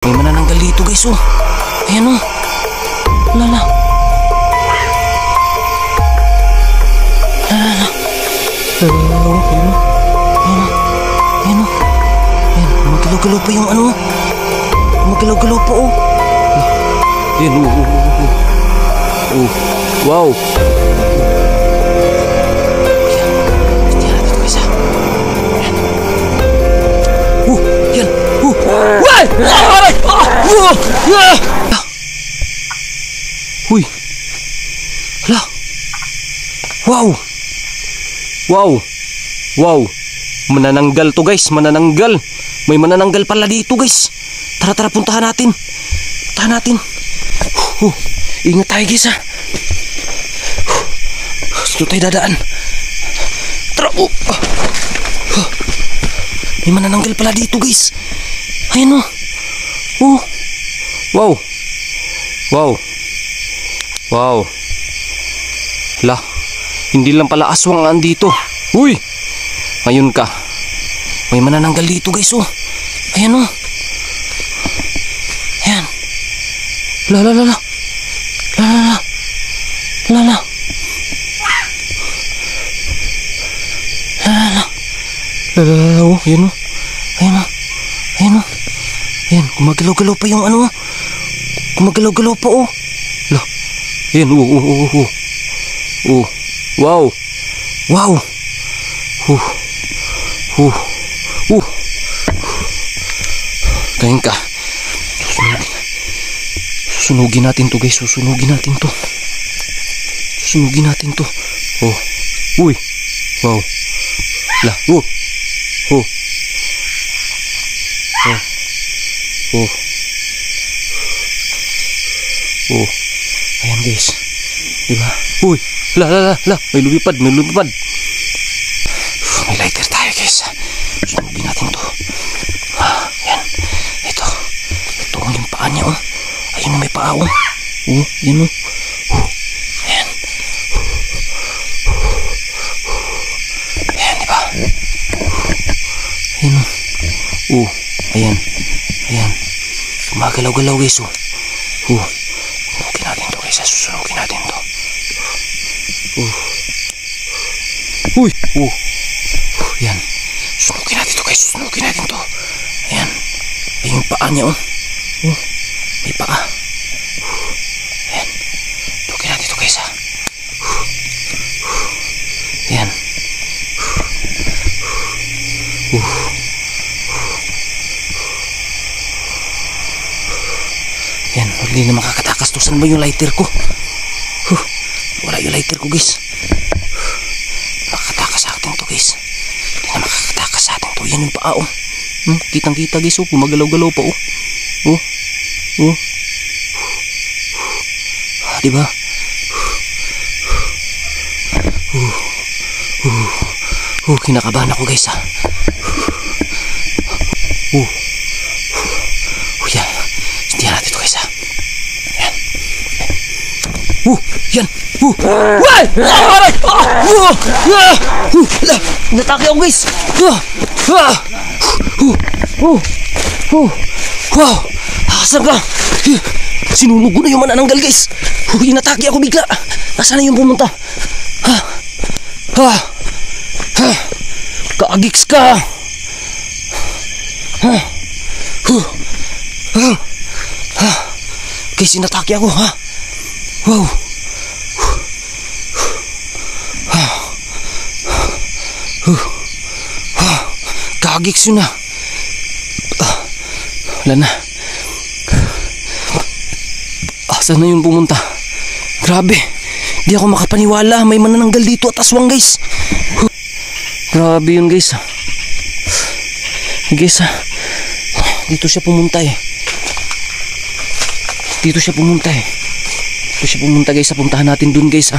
May manananggal dito guys oh. Ayan oh. Lala. Lala. Lala. Ayan oh. Ayan oh. Ayan oh. Ayan. Magalaw-galaw pa yung ano. Magalaw-galaw pa oh. Ayan oh. Oh. Wow. Uy. Hala. Wow. Wow. Wow. Manananggal to guys, manananggal. May manananggal pala dito guys. Tara tara puntahan natin. Puntahan natin. Ingat tayo guys ha. Sino tayo dadaan? Tara. May manananggal pala dito guys. Ayan o. Wow. Wow. Wow. Hala. Hindi lang pala aswang andito. Uy. Ngayon ka. May manananggal dito guys oh. Ayan o. Ayan. Lala. Lala. Lala. Lala. Lala. Lala. Oh. Ayan o. Ayan o. Ayan o. Ayan. Gumagalaw-galaw pa yung ano. Gumagalaw-galaw pa oh. Lah. Ayan oh. Oh. Wow. Wow. Tayin ka. Susunugin natin to guys. Susunugin natin to. Susunugin natin to. Oh. Uy. Wow. Lah. Oh. Oh. Oh. Oh. Oh. Ayan guys. Diba? Uy. La. May lumipad. May lighter tayo guys. Sunugin natin to. Ayan. Ito yung paa niya oh. Ayun may paa oh. Oh. Yan oh. Ayan. Ayan diba? Ayan oh. Ayan. Gumagalaw-galaw guys oh. Sunugin natin to guys. Susunugin natin to. Uy. Ayan. Sunugin natin to guys. Sunugin natin to. Ayan. Ayun yung paa niya oh. May paa. Ayan. Sunugin natin to guys ha. Ayan. Ayan. Hindi na makakatakas to. Saan ba yung lighter ko? Wala yung lighter ko guys. Makakatakas sa atin to guys. Hindi na makakatakas sa atin to. Yan yung paa oh. Kitang kita guys oh. Gumagalaw-galaw pa oh. Diba? Kinakabahan ako guys ha. Yan. Sintihan natin to guys ha. Yan. Yan. Why? Aray! Natake ako guys. Wow. Asan ka? Sinunog ko na yung manananggal guys. Inatake ako bigla. Nasaan na yung pumunta? Kaagiks ka. Guys, inatake ako ha. Wow. Kagiks yun na. Wala na. Saan na yun pumunta? Grabe. Di ako makapaniwala. May manananggal dito at aswang guys. Grabe yun guys. Guys dito siya pumunta eh. Dito siya pumunta guys. Puntahan natin dun guys